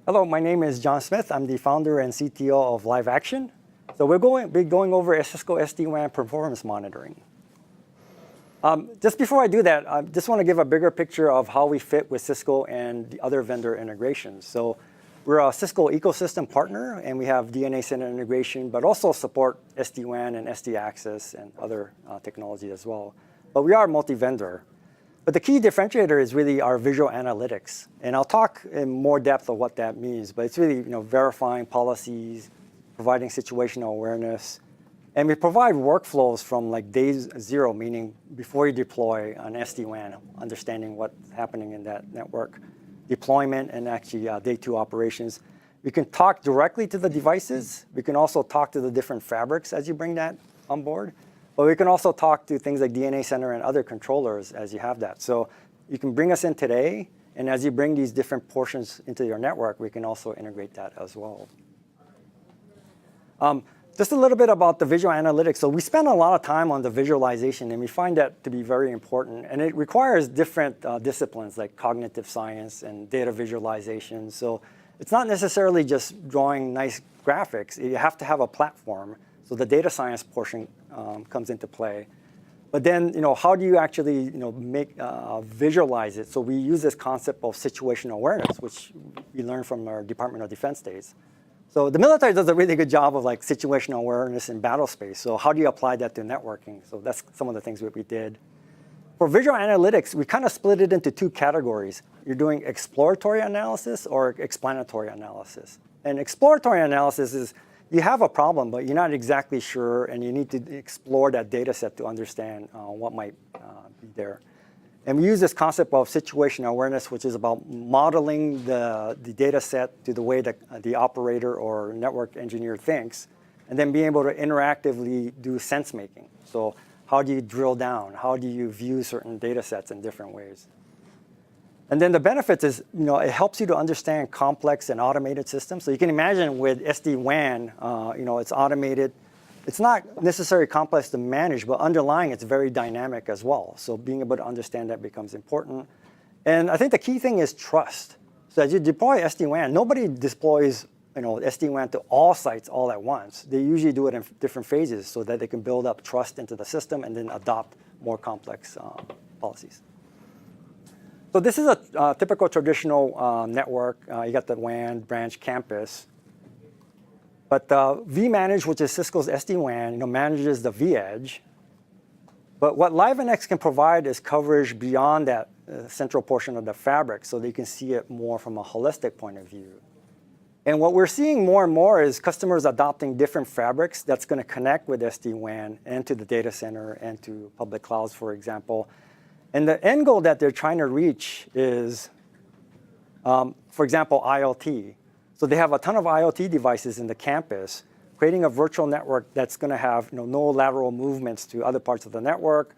Hello, my name is John Smith. I'm the founder and CTO of LiveAction. So we're going to be going over Cisco SD-WAN performance monitoring. Just before I do that, I just want to give a bigger picture of how we fit with Cisco and the other vendor integrations. So we're a Cisco ecosystem partner, and we have DNA Center integration, but also support SD-WAN and SD-Access and other technology as well. But we are multi-vendor. But the key differentiator is really our visual analytics. And I'll talk in more depth of what that means. But it's really verifying policies, providing situational awareness. And we provide workflows from like day zero, meaning before you deploy an SD-WAN, understanding what's happening in that network, deployment, and actually day two operations. We can talk directly to the devices. We can also talk to the different fabrics as you bring that on board. But we can also talk to things like DNA Center and other controllers as you have that. So you can bring us in today, and as you bring these different portions into your network, we can also integrate that as well. Just a little bit about the visual analytics. So we spend a lot of time on the visualization, and we find that to be very important. And it requires different disciplines like cognitive science and data visualization. So it's not necessarily just drawing nice graphics. You have to have a platform. So the data science portion comes into play. But then, how do you actually, visualize it? So we use this concept of situational awareness, which we learned from our Department of Defense days. So the military does a really good job of like situational awareness in battle space. So how do you apply that to networking? So that's some of the things that we did. For visual analytics, we kind of split it into two categories. You're doing exploratory analysis or explanatory analysis. And exploratory analysis is you have a problem, but you're not exactly sure, and you need to explore that data set to understand what might be there. And we use this concept of situational awareness, which is about modeling the data set to the way that the operator or network engineer thinks, and then being able to interactively do sense making. So how do you drill down? How do you view certain data sets in different ways? And then the benefits is, it helps you to understand complex and automated systems. So you can imagine with SD-WAN, it's automated. It's not necessarily complex to manage, but underlying it's very dynamic as well. So being able to understand that becomes important. And I think the key thing is trust. So as you deploy SD-WAN, nobody deploys SD-WAN to all sites all at once. They usually do it in different phases so that they can build up trust into the system and then adopt more complex policies. So this is a typical traditional network. You got the WAN, branch, campus. But vManage, which is Cisco's SD-WAN, manages the vEdge. But what LiveNX can provide is coverage beyond that central portion of the fabric, so that you can see it more from a holistic point of view. And what we're seeing more and more is customers adopting different fabrics that's going to connect with SD-WAN and to the data center and to public clouds, for example. And the end goal that they're trying to reach is, for example, IoT. So they have a ton of IoT devices in the campus, creating a virtual network that's going to have no lateral movements to other parts of the network,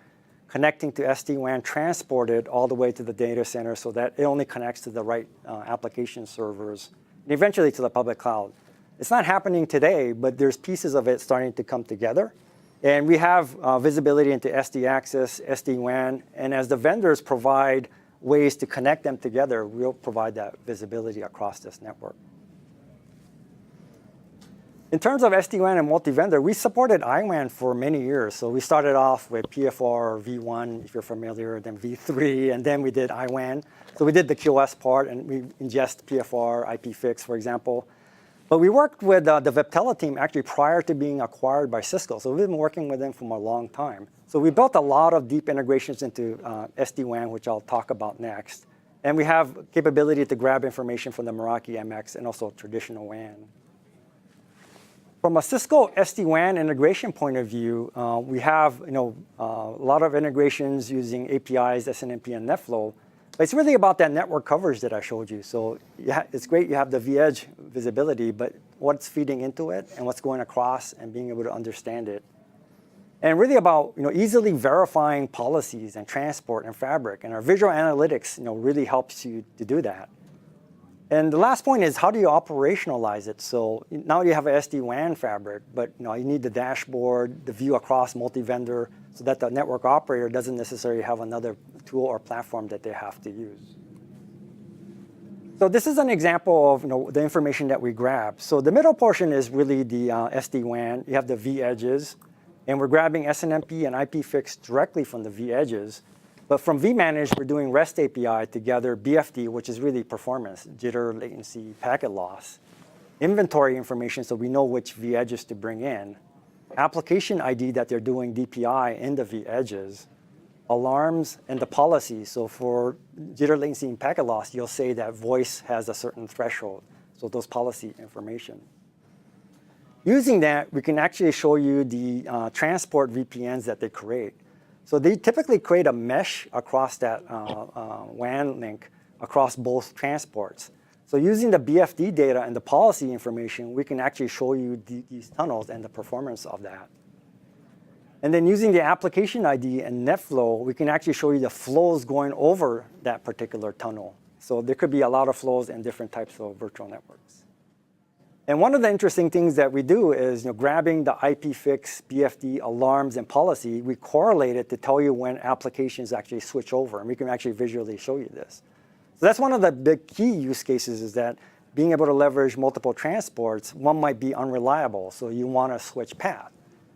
connecting to SD-WAN, transported all the way to the data center so that it only connects to the right application servers, and eventually to the public cloud. It's not happening today, but there's pieces of it starting to come together. And we have visibility into SD-Access, SD-WAN, and as the vendors provide ways to connect them together, we'll provide that visibility across this network. In terms of SD-WAN and multi-vendor, we supported IWAN for many years. So we started off with PFR V1, if you're familiar, then V3, and then we did IWAN. So we did the QoS part, and we ingest PFR, IPFix, for example. But we worked with the Viptela team actually prior to being acquired by Cisco. So we've been working with them for a long time. So we built a lot of deep integrations into SD-WAN, which I'll talk about next. And we have capability to grab information from the Meraki MX and also traditional WAN. From a Cisco SD-WAN integration point of view, we have a lot of integrations using APIs, SNMP, and NetFlow. But it's really about that network coverage that I showed you. So it's great you have the vEdge visibility, but what's feeding into it and what's going across and being able to understand it. And really about easily verifying policies and transport and fabric. And our visual analytics really helps you to do that. And the last point is, how do you operationalize it? So now you have an SD-WAN fabric, but you need the dashboard, the view across multi-vendor, so that the network operator doesn't necessarily have another tool or platform that they have to use. So this is an example of the information that we grab. So the middle portion is really the SD-WAN. You have the V-edges, and we're grabbing SNMP and IPFix directly from the V-edges. But from vManage, we're doing REST API to gather BFD, which is really performance, jitter, latency, packet loss, inventory information so we know which V-edges to bring in, application ID that they're doing DPI in the V-edges, alarms, and the policy. So for jitter, latency, and packet loss, you'll say that voice has a certain threshold. So those policy information. Using that, we can actually show you the transport VPNs that they create. So they typically create a mesh across that WAN link across both transports. So using the BFD data and the policy information, we can actually show you these tunnels and the performance of that. And then using the application ID and NetFlow, we can actually show you the flows going over that particular tunnel. So there could be a lot of flows in different types of virtual networks. And one of the interesting things that we do is grabbing the IPFix, BFD, alarms, and policy, we correlate it to tell you when applications actually switch over. And we can actually visually show you this. So that's one of the big key use cases is that being able to leverage multiple transports, one might be unreliable, so you want to switch path.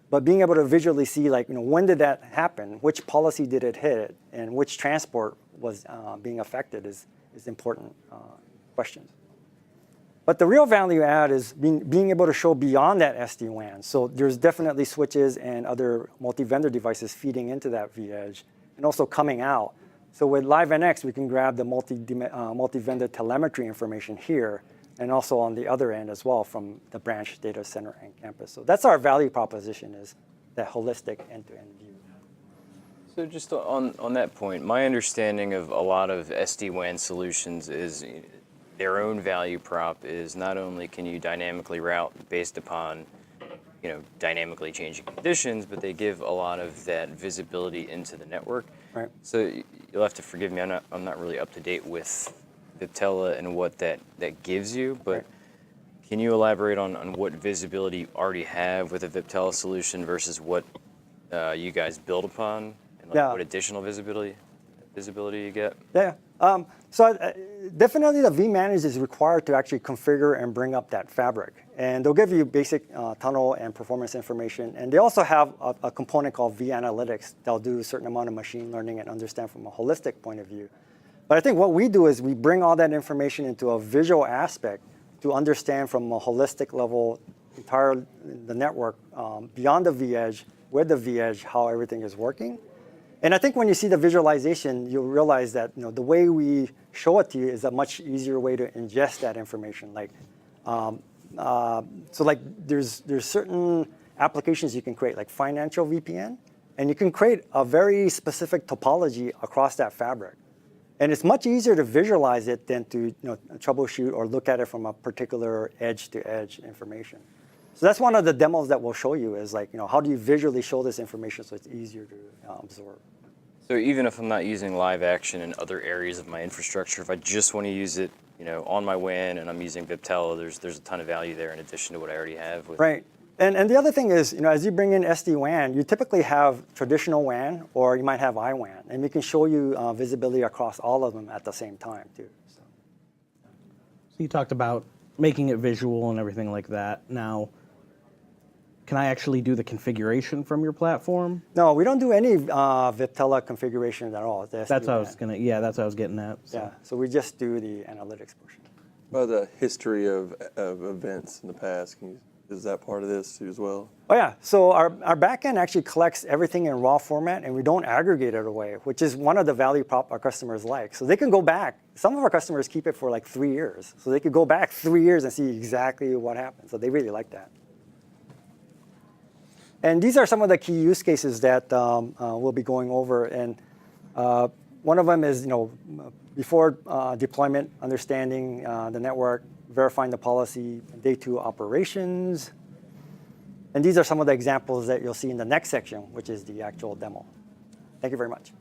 But being able to visually see, when did that happen? Which policy did it hit? And which transport was being affected is important questions. But the real value add is being able to show beyond that SD-WAN. So there's definitely switches and other multi-vendor devices feeding into that V-edge and also coming out. So with LiveNX, we can grab the multi-vendor telemetry information here and also on the other end as well from the branch, data center, and campus. So that's our value proposition, is that holistic end-to-end view. So just on that point, my understanding of a lot of SD-WAN solutions is their own value prop is not only can you dynamically route based upon dynamically changing conditions, but they give a lot of that visibility into the network. Right. So you'll have to forgive me, I'm not really up to date with Viptela and what that gives you, but can you elaborate on what visibility you already have with a Viptela solution versus what you guys build upon, and what additional visibility you get? Yeah. So definitely the vManage is required to actually configure and bring up that fabric. And they'll give you basic tunnel and performance information. And they also have a component called vAnalytics. They'll do a certain amount of machine learning and understand from a holistic point of view. But I think what we do is we bring all that information into a visual aspect to understand from a holistic level the network beyond the V-edge, with the V-edge, how everything is working. And I think when you see the visualization, you'll realize that the way we show it to you is a much easier way to ingest that information. There's certain applications you can create, like financial VPN, and you can create a very specific topology across that fabric. And it's much easier to visualize it than to troubleshoot or look at it from a particular edge-to-edge information. So that's one of the demos that we'll show you is how do you visually show this information so it's easier to absorb. So even if I'm not using LiveAction in other areas of my infrastructure, if I just want to use it on my WAN and I'm using Viptela, there's a ton of value there in addition to what I already have. Right. And the other thing is, as you bring in SD-WAN, you typically have traditional WAN or you might have iWAN, and we can show you visibility across all of them at the same time too. So you talked about making it visual and everything like that. Now, can I actually do the configuration from your platform? No, we don't do any Viptela configuration at all. That's what I was that's what I was getting at. So. Yeah, so we just do the analytics portion. Well, the history of events in the past, is that part of this too as well? Oh yeah, so our backend actually collects everything in raw format and we don't aggregate it away, which is one of the value prop our customers like. So they can go back, some of our customers keep it for like 3 years. So they could go back 3 years and see exactly what happened. So they really like that. And these are some of the key use cases that we'll be going over. And one of them is, before deployment, understanding the network, verifying the policy, day 2 operations. And these are some of the examples that you'll see in the next section, which is the actual demo. Thank you very much.